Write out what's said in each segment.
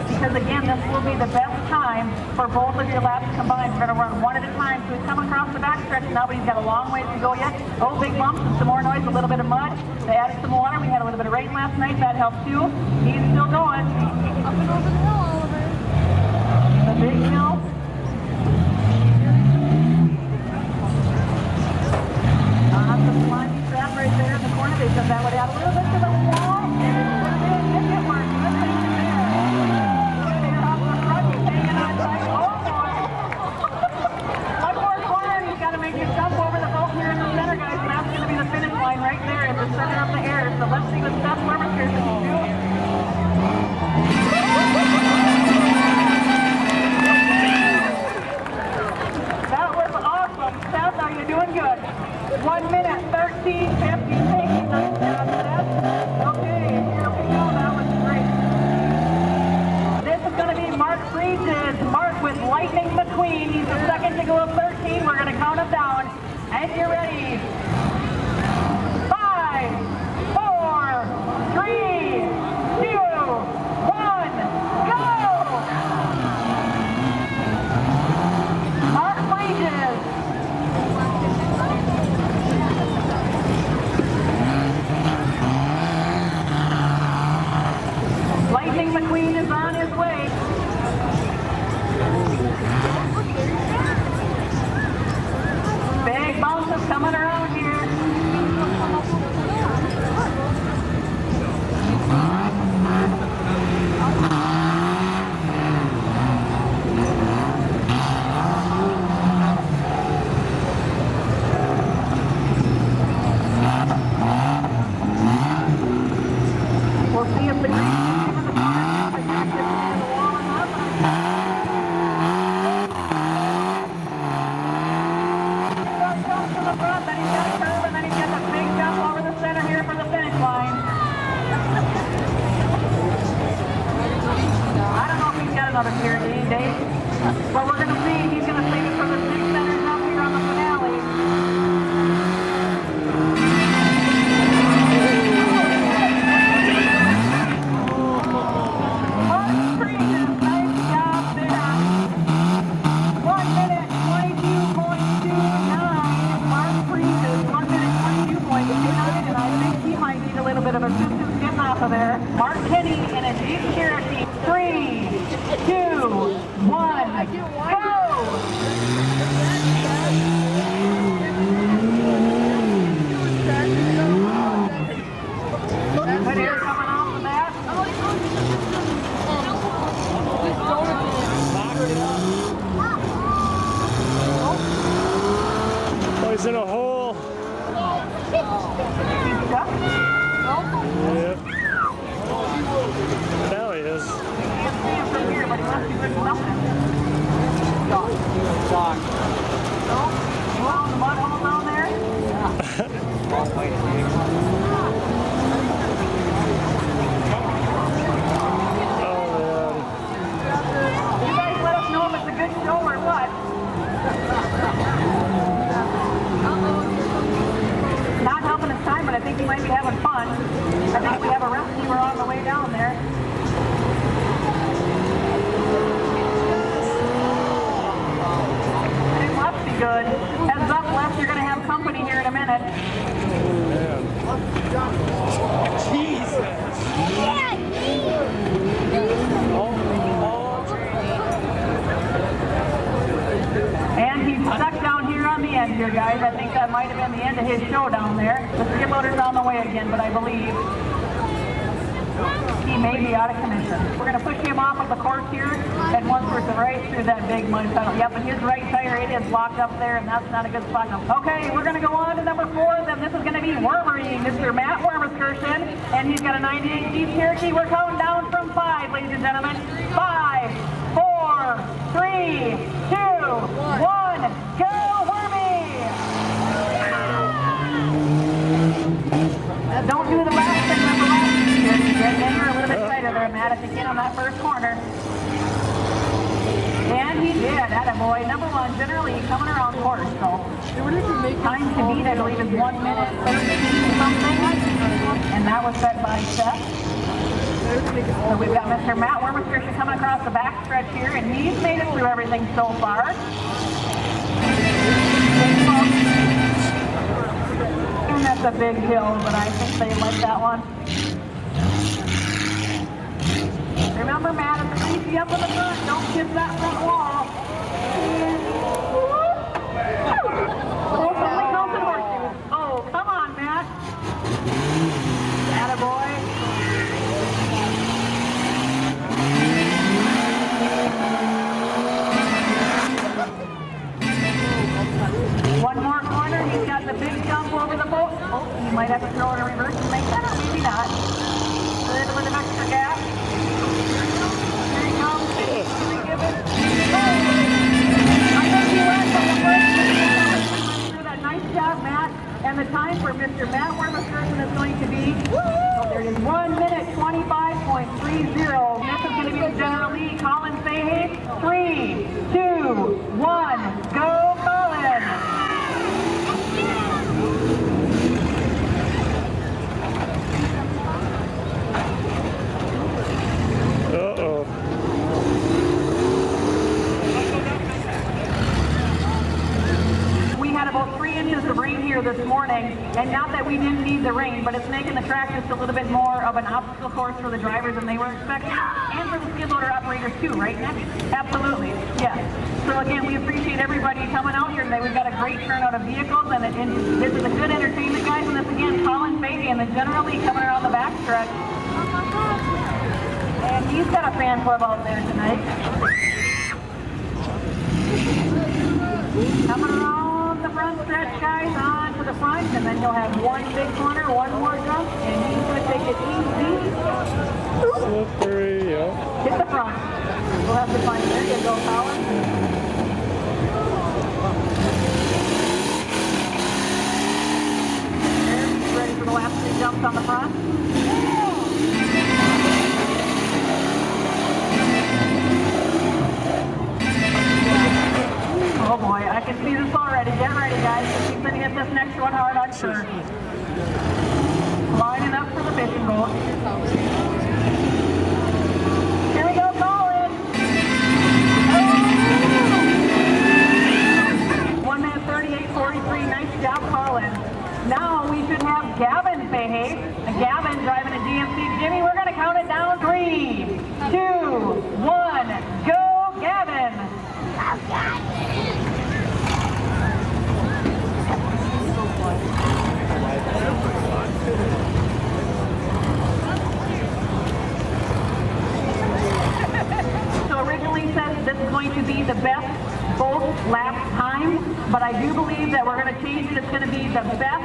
because again, this will be the best time for both of your laps combined. We're going to run one at a time. So he's coming across the backstretch now, but he's got a long ways to go yet. Oh, big bumps and some more noise, a little bit of mud. They added some water. We had a little bit of rain last night. That helped too. He's still going. Up and over the hill, Oliver. The big hill. On the slimy trap right there in the corner. They said that would add a little bit to the wall. It worked. Let's take it there. There off the front. He's hanging on tight. Oh, boy. One more corner. He's got to make his jump over the boat here in the center, guys. And that's going to be the finish line right there in the center of the air. So let's see what Seth Lermeskirchen can do. That was awesome. Seth, are you doing good? 1 minute, 13:50. Taking us down, Seth. Okay, here we go. That was great. This is going to be Mark Freeses. Mark with Lightning McQueen. He's the second to go of 13. We're going to count him down. And you're ready. 5, 4, 3, 2, 1, go! Mark Freeses. Lightning McQueen is on his way. Big bounces coming around here. We'll see if the green can give the car the wall and up. Jump to the front, then he's got a curve, and then he gets a big jump over the center here for the finish line. I don't know if he's got another gear, Dave. But we're going to see. He's going to save it for the six centers up here on the finale. Mark Freeses, nice job there. 1 minute, 22.29. Mark Freeses, 1 minute, 22.29. And I think he might need a little bit of assistance getting off of there. Mark Kenny in a Jeep Cherokee. 3, 2, 1, go! Good air coming off the mat. Oh, he's in a hole. He's stuck. Yep. Now he is. Can't see him from here, but he must be doing something. Doc. Oh, the mud hole down there? You guys let us know if it's a good show or what. Not helping us time, but I think he might be having fun. I think we have a rescuer on the way down there. It must be good. Heads up, Les, you're going to have company here in a minute. And he's stuck down here on the end here, guys. I think that might have been the end of his show down there. The skid loader's on the way again, but I believe he may be out of commission. We're going to push him off of the course here, and once we're right through that big mud tunnel. Yep, and his right tire, it is blocked up there, and that's not a good spot. Okay, we're going to go on to number 4, then this is going to be Wormery, Mr. Matt Lermeskirchen, and he's got a 98 Jeep Cherokee. We're counting down from 5, ladies and gentlemen. 5, 4, 3, 2, 1, go Wormy! Don't do the last thing on the last year. Then you're a little bit tighter there, Matt, if you get on that first corner. And he did, attaboy. Number 1, generally coming around course, so time to beat, I believe, is 1 minute 13 something. And that was set by Seth. So we've got Mr. Matt Lermeskirchen coming across the back stretch here, and he's made it through everything so far. And that's a big hill, but I think they like that one. Remember, Matt, it's greasy up in the front. Don't kiss that front wall. Oh, somebody calls it horseshoes. Oh, come on, Matt. Attaboy. One more corner. He's got the big jump over the boat. Oh, he might have to throw it in reverse to make that, or maybe not. A little bit of extra gas. Here he comes. He's gonna give it. Oh. I think he went from the first through that. Nice job, Matt. And the time for Mr. Matt Wormerson is going to be, oh, there it is, 1 minute 25.30. This is going to be the general lead. Colin Fahey, 3, 2, 1, go Colin! Uh-oh. We had about 3 inches of rain here this morning, and not that we didn't need the rain, but it's making the track just a little bit more of an obstacle course for the drivers than they were expecting, and for the skid loader operators too, right, Nick? Absolutely, yes. So again, we appreciate everybody coming out here today. We've got a great turnout of vehicles, and this is a good entertainment, guys, and this again, Colin Fahey and the General Lee coming around the backstretch. And he's got a fan club out there tonight. Coming around the front stretch, guys, on to the front, and then you'll have one big corner, one more jump, and he's going to take it easy. Slippery, yeah. Hit the front. We'll have to find it. There you go, Colin. There, he's ready for the last 3 jumps on the front. Oh boy, I can see this already. Get ready, guys. He's going to hit this next one hard, I'm sure. Lining up for the fishing boat. Here we go, Colin. Oh! 1 minute 38.43. Nice job, Colin. Now we should have Gavin Fahey. Gavin driving a GMC. Jimmy, we're going to count it down. 3, 2, 1. Go, Gavin. So originally said this is going to be the best both lap time, but I do believe that we're going to change it. It's going to be the best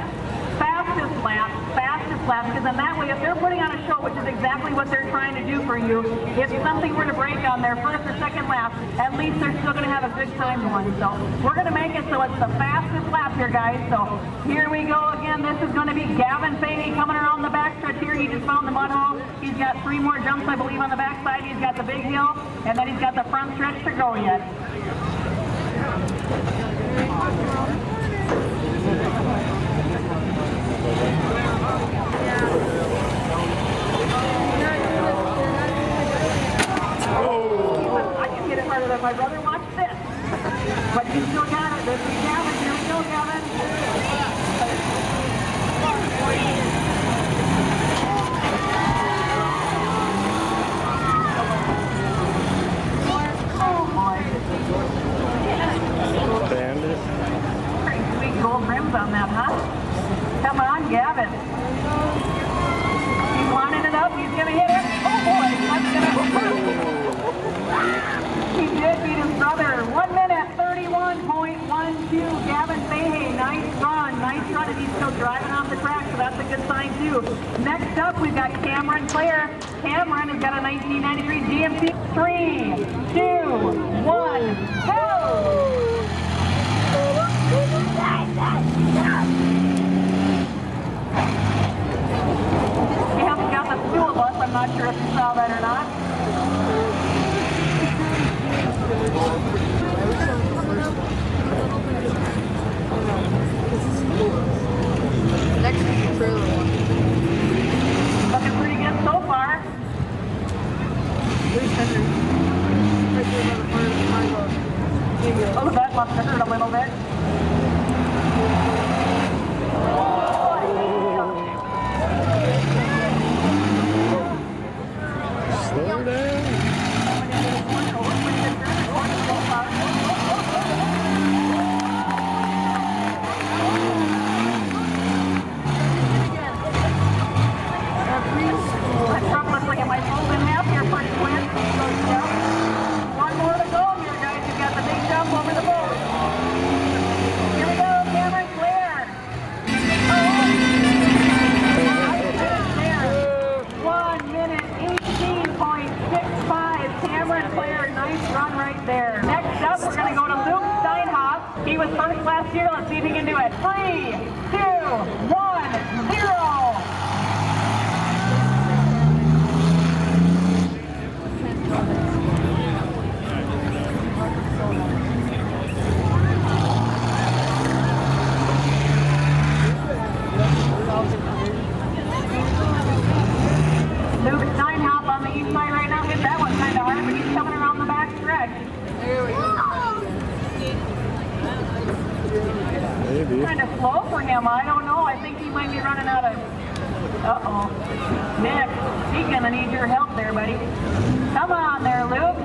fastest lap, because then that way, if they're putting on a show, which is exactly what they're trying to do for you, if something were to break on their first or second lap, at least they're still going to have a good time going. So we're going to make it so it's the fastest lap here, guys. So here we go again. This is going to be Gavin Fahey coming around the backstretch here. He just found the mud hole. He's got 3 more jumps, I believe, on the backside. He's got the big hill, and then he's got the front stretch to go yet. I can get it harder than my brother. Watch this. But you still got it. This is Gavin. Here we go, Gavin. Oh, boy. Bandit. Pretty sweet gold rims on that, huh? Come on, Gavin. He's lining it up. He's going to hit it. Oh, boy. He did beat his brother. 1 minute, 31.12. Gavin Fahey, nice run, and he's still driving off the track, so that's a good sign too. Next up, we've got Cameron Clare. Cameron has got a 1993 GMC. 3, 2, 1, go! He hasn't got the school bus. I'm not sure if you saw that or not. Next is the trailer one. Looking pretty good so far. There's Henry. Oh, that must have hurt a little bit. Slow down. That truck looks like it might fold in half here pretty quick. One more to go here, guys. You got the big jump over the boat. Here we go, Cameron clear. Oh, 1 minute 18.65. Cameron clear. Nice run right there. Next up, we're going to go to Luke Steinhoff. He was first last year. Let's see if he can do it. 3, 2, 1, 0. Luke Steinhoff on the east side right now. Hit that one kind of hard, but he's coming around the back stretch. There we go. Maybe. Kind of slow for him. I don't know. I think he might be running out of... Uh-oh. Nick, he's going to need your help there, buddy. Come on there, Luke.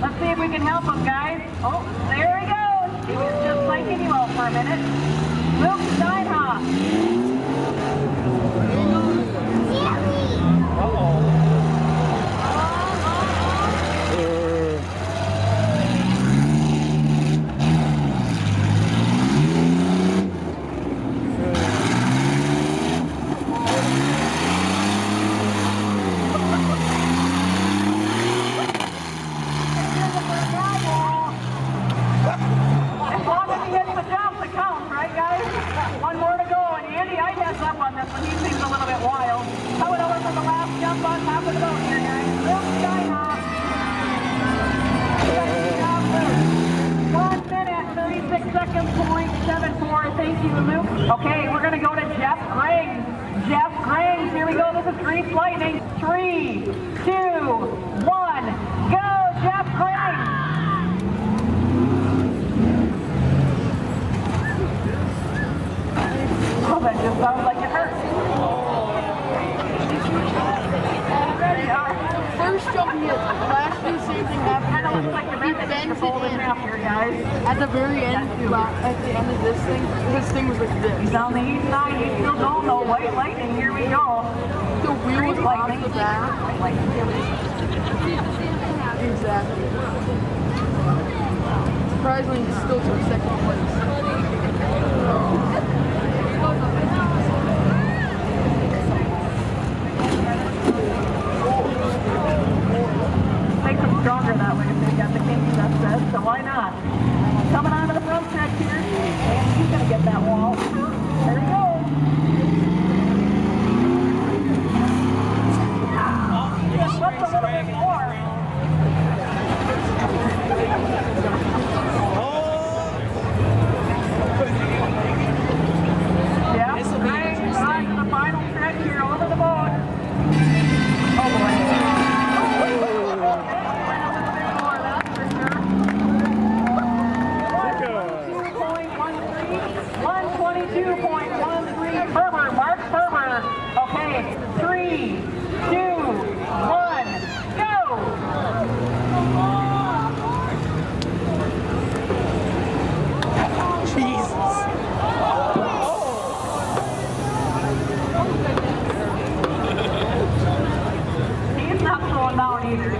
Let's see if we can help him, guys. Oh, there he goes. He was just liking you out for a minute. Luke Steinhoff. As long as he hits the jump, it counts, right, guys? One more to go, and Andy, I heads up on this one. He seems a little bit wild. Coming over for the last jump on top of the boat here, guys. Luke Steinhoff. 1 minute, 36 seconds, .74. Thank you, Luke. Okay, we're going to go to Jeff Grings. Jeff Grings, here we go. This is Grease Lightning. 3, 2, 1, go, Jeff Grings. Oh, that just sounds like it hurts. First jump he hit. Last year, same thing happened. Kind of looks like He the bends it fold in in. half here, guys. At the very end, at the end of this thing was like this. He's on the east side. He's still going though. White Lightning, here we go. The wheel was off Lightning. the back. Like, Exactly. Surprisingly, he still took second place. makes them stronger that way if they've got the kinky that says, so why not? Coming onto the front stretch here, and he's going to get that wall. There he goes. Just slipped a little bit more. Yeah, Grings on to the final stretch here over the boat. Oh boy. Ferber, Mark Ferber. Okay, 3, 2, 1, go! He's not slowing down either.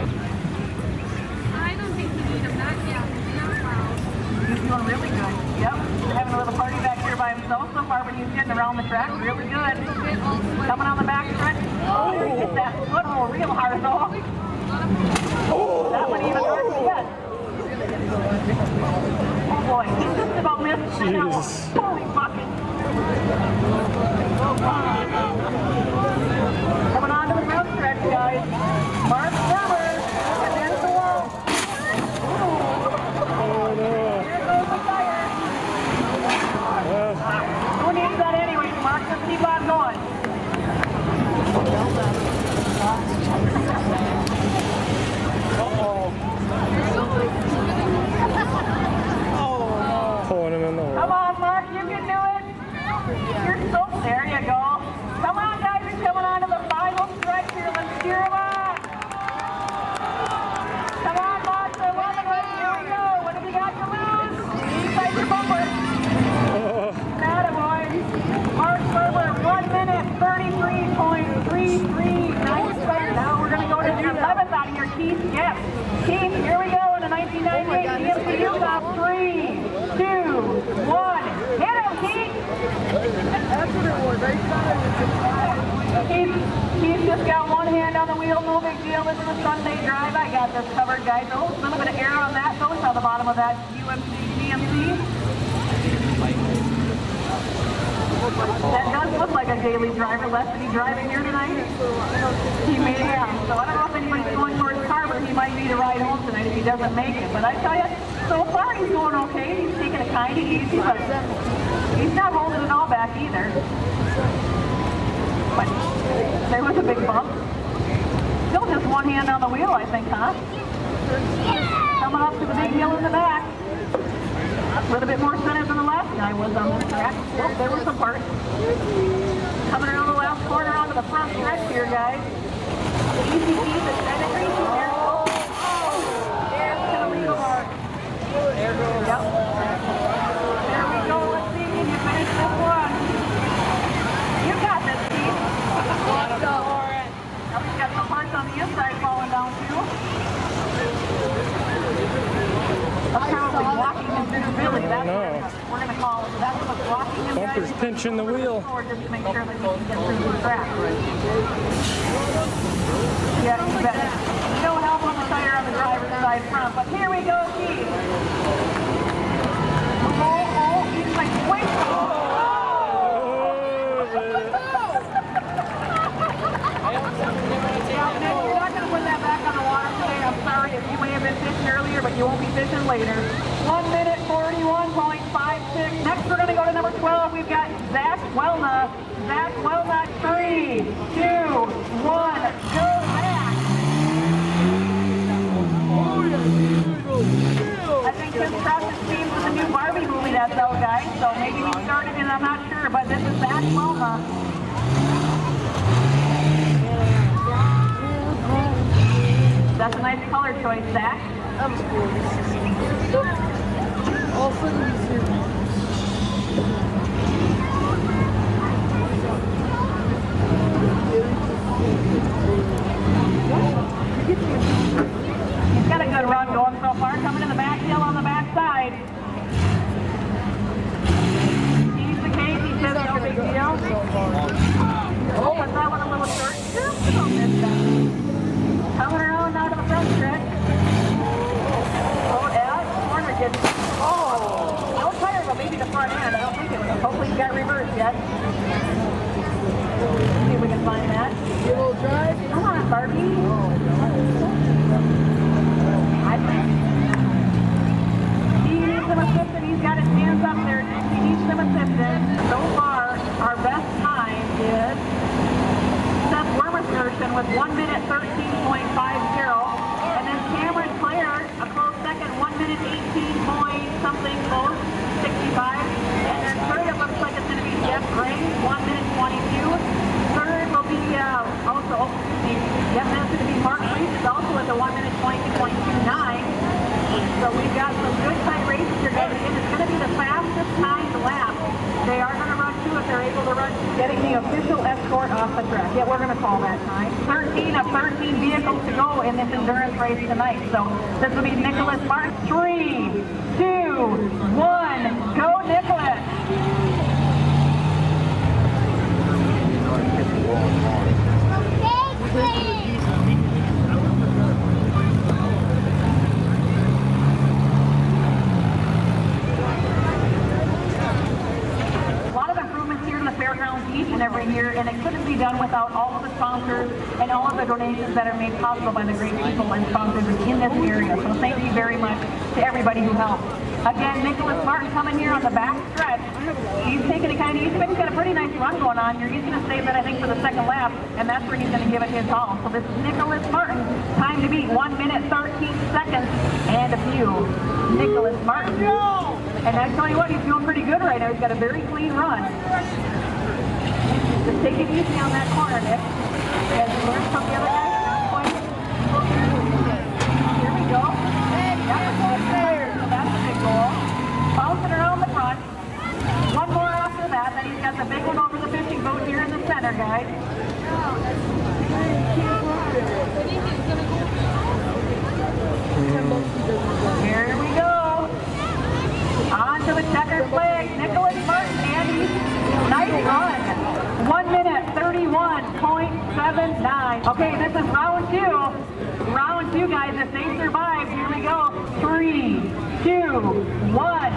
I don't think you need him that yet. Not loud. He's doing really good. Yep, having a little party back here by himself so far, but he's getting around the track really good. Coming on the back stretch. Oh, he hit that foothold real hard though. That one even hurts yet. Oh boy, he just about missed it now. Holy bucket. Coming on to the front stretch, guys. Mark Ferber, and there's the wall. There goes the tire. Who needs that anyway, Mark? Just keep on going. Still like what it was. I thought it was He's just got one hand on the wheel, no big deal. This is a Sunday drive. I got this covered, guys. Oh, a little bit of air on that, though. It's on the bottom of that GMC. That does look like a daily driver. Les, did he driving here tonight? He may have. So I don't know if anybody's going towards Carver. He might need a ride home tonight if he doesn't make it. But I tell you, so far he's going okay. He's taking it kind of easy, but he's not holding it all back either. But there was a big bump. Still just one hand on the wheel, I think, huh? Coming up to the big hill in the back. A little bit more center than the last guy was on this track. Oh, there were some parts. Coming around the last corner onto the front stretch here, guys. The easy keep is kind of crazy here. Oh, there's the legal mark. There goes. Yep. There we go. Let's see. Can you finish this one? You got this, Steve. Now we've got some parts on the inside falling down, too. Apparently blocking invisibility. That's what we're going to call it. That's what's blocking him. Bumper's pinching the wheel. Just to make sure that he can get through the track. Yeah, you bet. No help on the tire on the driver's side front. But here we go, Keith. Oh, he's like, wait. Now, you're not going to put that back on the water today. I'm sorry if you may have been fishing earlier, but you won't be fishing later. 1 minute 41.56. Next, we're going to go to number 12. We've got Zach Welna. Zach Welna, 3, 2, 1, go back. I think this process seems with the new Barbie movie that's out, guys. So maybe we started it, I'm not sure, but this is Zach Welna. That's a nice color choice, Zach. Of course. All for the He's got a good run going so far. Coming to the back hill on the back side. He's the case. He says no big deal. Oh, was that one a little short? Just a bit then. Coming around now to the front stretch. Oh, yeah, corner gets. Oh, no tire, but maybe the front end. I don't think it was. Hopefully he's got reverse yet. See if we can find that. Give a little drive. Come on, Barbie. I think he needs some assistance. He's got his hands up there. He needs some assistance. So far, our best time is Seth Wormersgerson with 1 minute 13.50. And then Cameron Clare, a close second, 1 minute 18 point something close, 65. And then third, it looks like it's going to be Jeff Gray, 1 minute 22. Third will be also, yep, that's going to be Mark Reese, also at the 1 minute 22.29. So we've got some good tight races here, guys. Again, it's going to be the fastest timed lap. They are going to run two if they're able to run, getting the official escort off the track. Yeah, we're going to call that time. 13 of 13 vehicles to go in this endurance race tonight. So this will be Nicholas Martin. 3, 2, 1, go Nicholas! Each and every year, and it couldn't be done without all of the sponsors and all of the donations that are made possible by the great people and sponsors in this area. So thank you very much to everybody who helped. Again, Nicholas Martin coming here on the back stretch. He's taking it kind of easy, but he's got a pretty nice run going on here. He's going to save that, I think, for the second lap, and that's where he's going to give it his all. So this is Nicholas Martin. Time to beat 1 minute 13 seconds and a few. Nicholas Martin. And I tell you what, he's doing pretty good right now. He's got a very clean run. Just take it easy on that corner, Nick. As you learn from the other guy. Here we go. So that's a big goal. Bouncing around the front. One more after that. Then he's got the big one over the fishing boat here in the center, guys. Here we go. On to the checkered flag. Nicholas Martin, Andy. Nice run. 7, 9. Okay, this is round 2. Round 2, guys. If they survive, here we go. 3, 2, 1.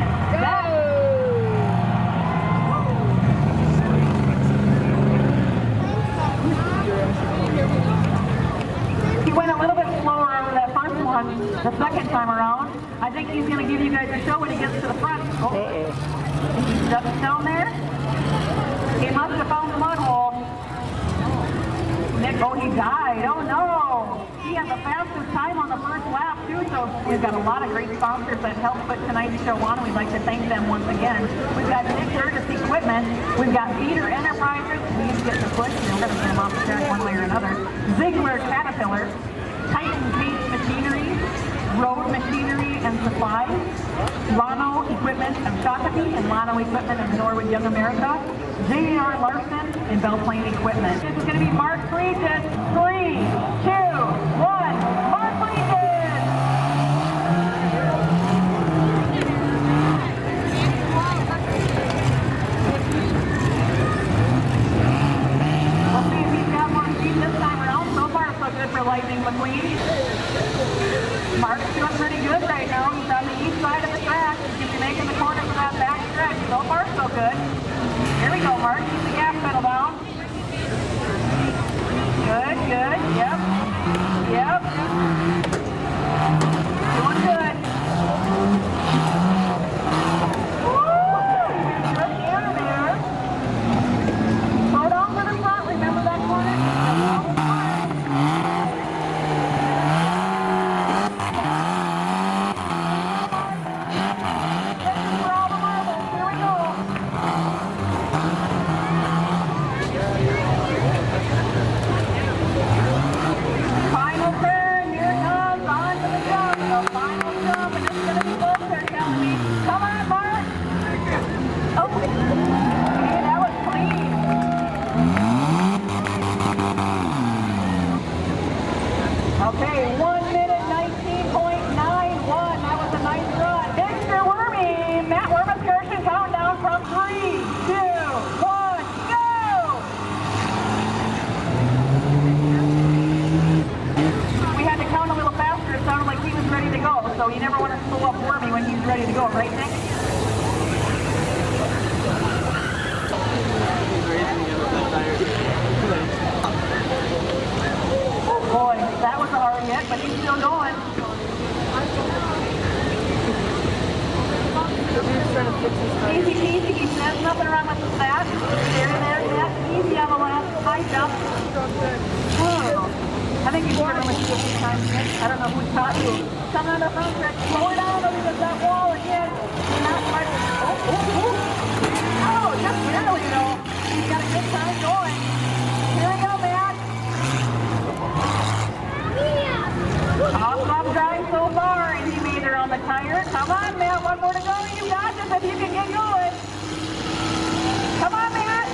He went a little bit slower over that first one the second time around. I think he's going to give you guys a show when he gets to the front. Oh. He's just down there. He must have found the mud hole. Nick, oh, he died. Oh, no. He had the fastest time on the first lap, too, so we've got a lot of great sponsors that helped put tonight's show on. We'd like to thank them once again. We've got Nick Curtis Equipment. We've got Feeder Enterprises. Please get the push. We're going to get them off the track one way or another. Ziegler Caterpillar. Titan Case Machinery. Road Machinery and Supply. Lano Equipment of Shakopee and Lano Equipment of Norwood Young America. J.R. Larson and Belle Plaine Equipment. This is going to be Mark Friedgen. 3, 2, 1. Mark Friedgen! We'll see if he's got more speed this time around. So far, so good for Lightning McQueen. Mark's doing pretty good right now. He's on the east side of the track. He's going to be making the corner for that back stretch. So far, so good. Here we go, Mark. Keep the gas pedal down. Good, good. Yep. Yep. Doing good. Woo! Good air there. Slow down to the front. Remember that corner? Okay, 1 minute 19.91. That was a nice run. Mr. Wormy, Matt Wormuskirchen, countdown from 3, 2, 1, go! We had to count a little faster. It sounded like he was ready to go. So you never want to slow up Wormy when he's ready to go, right, Nick? Boy, that was a hard hit, but he's still going. Easy peasy, he says nothing wrong with the stat. There, yeah, easy on the last high jump. Oh, I think you heard him a few times, Nick. I don't know who taught you. Coming on the front stretch, slow it down over that wall again. Not quite. Oh, just barely though. He's got a good time going. Here we go, Matt. Awesome drive so far, and he made her on the tire. Come on, Matt, one more to go. You got this if you can get going. Come on, Matt.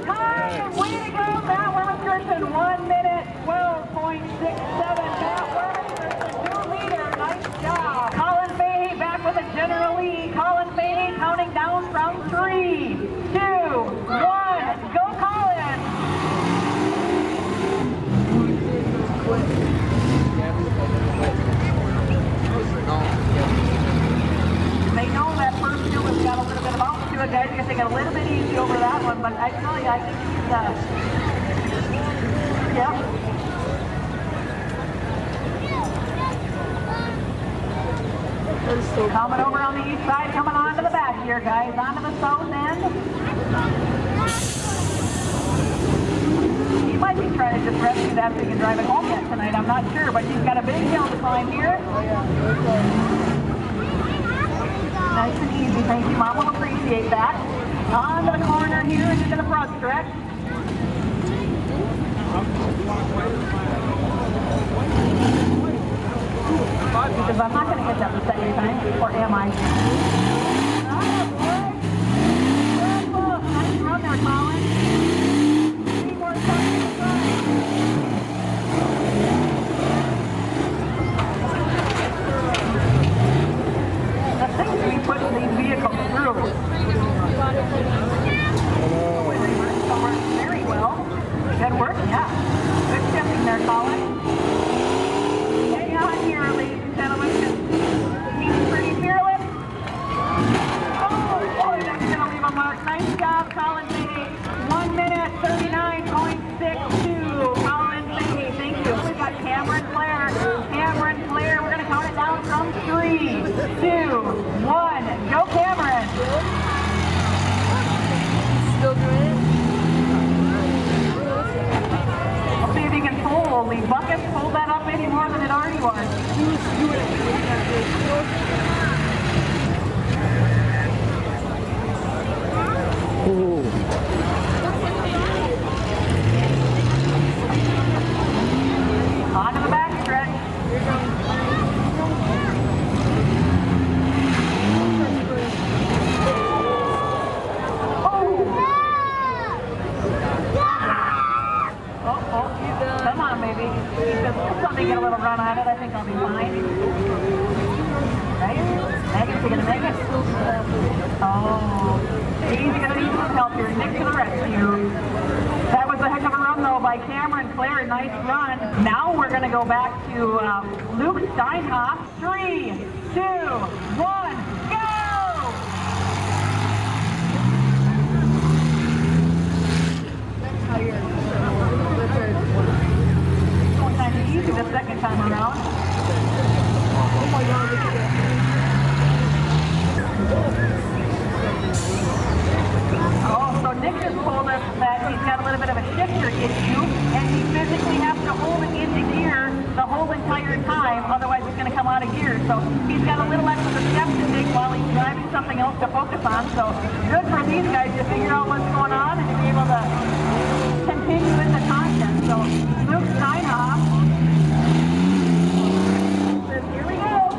Time. Way to go, Matt Wormuskirchen. 1 minute, 12.67. Matt Wormuskirchen, 2 leader. Nice job. Colin Fahey back with a general lead. Colin Fahey counting down from 3, 2, 1. Go, Colin. They know that first hill has got a little bit of bounce to it, guys. You're going to take it a little bit easy over that one, but I tell you, I think he's, yeah. Coming over on the east side, coming on to the back here, guys. On to the south end. He might be trying to just rescue that so he can drive it home yet tonight. I'm not sure, but he's got a big hill to climb here. Nice and easy. Thank you, Mom. We'll appreciate that. On to the corner here into the front stretch. Because I'm not going to hit that the second time, or am I? Nice run there, Colin. 3 more seconds to run. The things we put these vehicles through. Cameron Clare. Cameron Clare, we're going to count it down from 3, 2, 1. Go Cameron. Still doing it? Let's see if he can pull the bucket. Pull that up any more than it already was. Ooh. On to the back stretch. Come on, baby. Just let me get a little run on it. I think I'll be fine. Right? Megan's gonna make it. Oh. He's gonna need some help here. Nick to the rescue. That was a heck of a run though by Cameron Clare. Nice run. Now we're gonna go back to Luke Steinhoff. 3, 2, 1, go! Going kind of easy the second time around. Oh my god, look at that. Oh, so Nick just told us that he's got a little bit of a shifter issue, and he physically has to hold it into gear the whole entire time, otherwise it's going to come out of gear. So he's got a little extra step to take while he's driving something else to focus on. So good for these guys to figure out what's going on and to be able to continue with the content. So Luke Steinhoff says, here we go.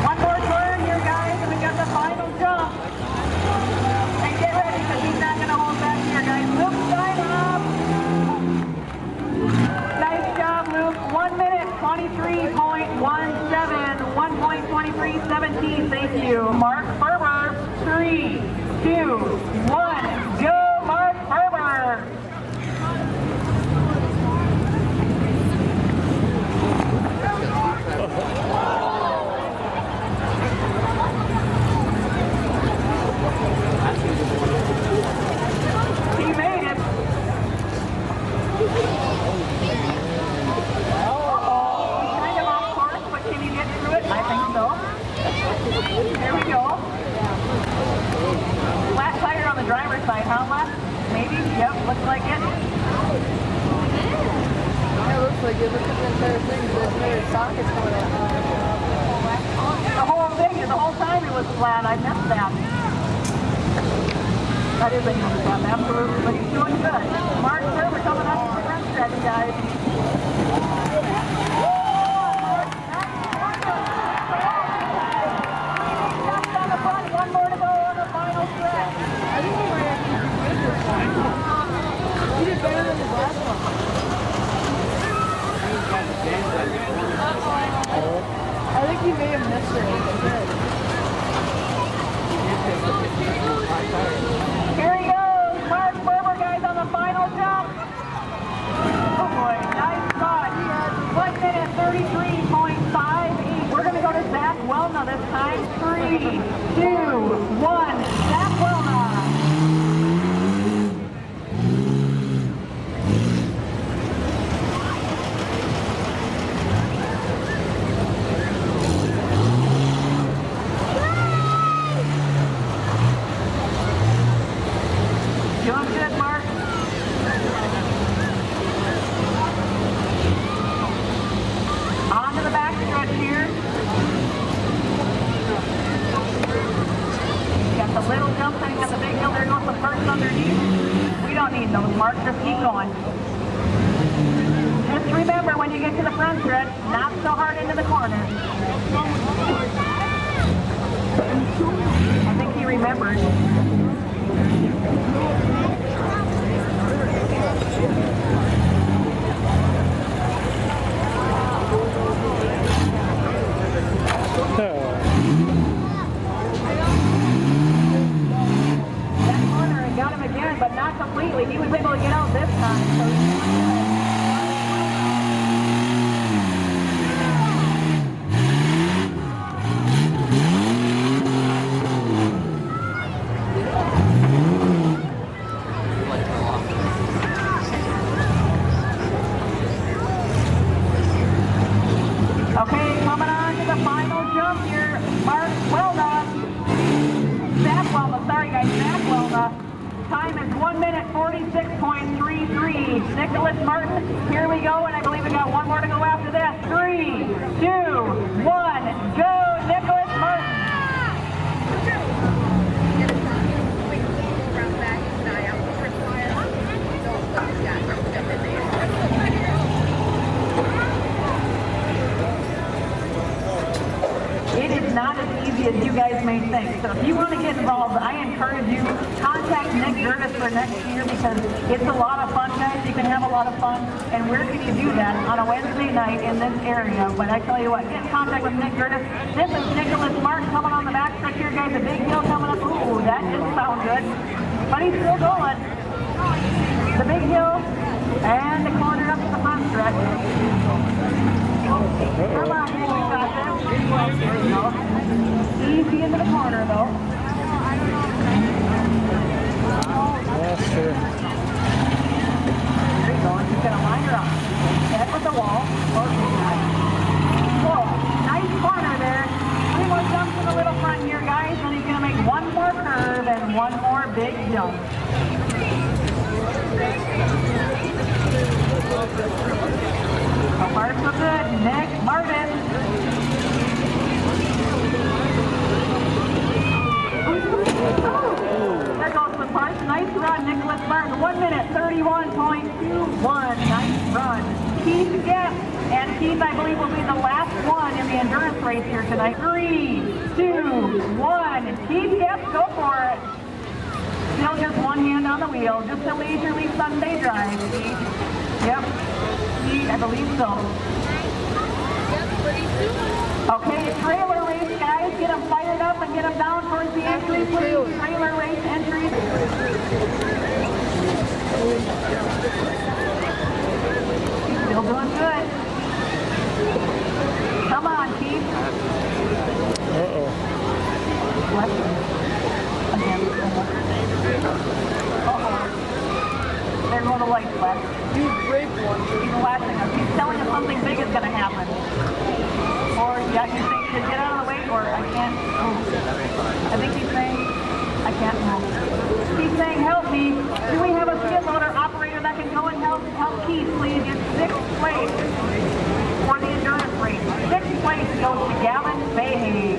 One more turn here, guys, and we got the final jump. And get ready, because he's not going to hold back here, guys. Luke Steinhoff. Nice job, Luke. 1 minute, 23.17. 1.2317. Thank you. Mark Ferber. 3, 2, 1. Go, Mark Ferber. He made it. He's kind of off course, but can he get through it? I think so. Here we go. Flat tire on the driver's side, huh, Les? Maybe? Yep, looks like it. Yeah, it looks like it. Look at the entire thing. There's another sockets going out. The whole thing, the whole time it was flat. I missed that. That is a handicap, absolutely. But he's doing good. Mark Ferber coming up to the front stretch, guys. Just on the front, one more to go on the final stretch. I think he might actually do good this time. He did better than his last one. I think he may have missed it. Here he goes. Mark Ferber, guys, on the final jump. Oh boy, nice spot. 1 minute 33.58. We're going to go to Zach Welna this time. 3, 2, 1. Zach Welna. Doing good, Mark. On to the back stretch here. Got the little jump and got the big hill. There goes the first underneath. We don't need those, Mark. Just keep going. Just remember when you get to the front stretch, not so hard into the corner. I think he remembered. That corner and got him again, but not completely. He was able to get out this time. So 26.33. Nicholas Martin, here we go, and I believe we got one more to go after this. 3, 2, 1, go, Nicholas Martin. It is not as easy as you guys may think. So if you want to get involved, I encourage you, contact Nick Gertis for next year because it's a lot of fun, guys. You can have a lot of fun. And where can you do that? On a Wednesday night in this area. But I tell you what, get in contact with Nick Gertis. This is Nicholas Martin coming on the back stretch here, guys. The big hill coming up. Ooh, that didn't sound good. But he's still going. The big hill and the corner up to the front stretch. Come on, Nick, you got this. Easy into the corner, though. That's true. There you go. And she's going to line her up. Head with the wall. Whoa, nice corner there. 3 more jumps in the little front here, guys. And he's going to make one more curve and one more big jump. So far, so good. Nick Martin. There goes the punch. Nice run, Nicholas Martin. 1 minute, 31.21. Nice run. Keith Guest. And Keith, I believe, will be the last one in the endurance race here tonight. 3, 2, 1. Keith Guest, go for it. Still just one hand on the wheel. Just a leisurely Sunday drive, Keith. Yep. I believe so. Okay, trailer race, guys. Get them fired up and get them down towards the entry, please. Trailer race entry. Still doing good. Come on, Keith. Uh-oh. What? Again. Uh-oh. There go the lights left. You break one. He's watching us. He's telling us something big is going to happen. Or, yeah, he's saying, to get out of the way, or I can't move. I think he's saying, I can't move. He's saying, help me. Do we have a skid loader operator that can go and help Keith, please? It's 6th place for the endurance race. 6th place goes to Gavin Fahey.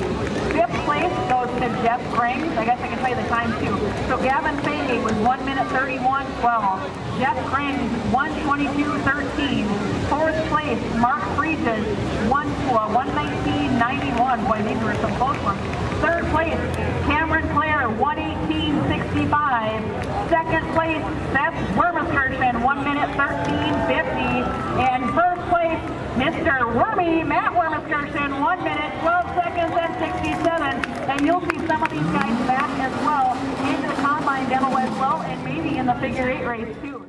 5th place goes to Jeff Grings. I guess I can tell you the time too. So Gavin Fahey was 1 minute 31.12. Jeff Grings 1:22.13. 4th place Mark Friedges 1:19.91. Boy, these were some close ones. 3rd place Cameron Clare 1:18.65. 2nd place Seth Wormuskirchen 1 minute 13.50. And 1st place Mr. Wormy Matt Wormuskirchen 1 minute 12 seconds and 67. And you'll see some of these guys back as well into the combine demo as well, and maybe in the figure 8 race too.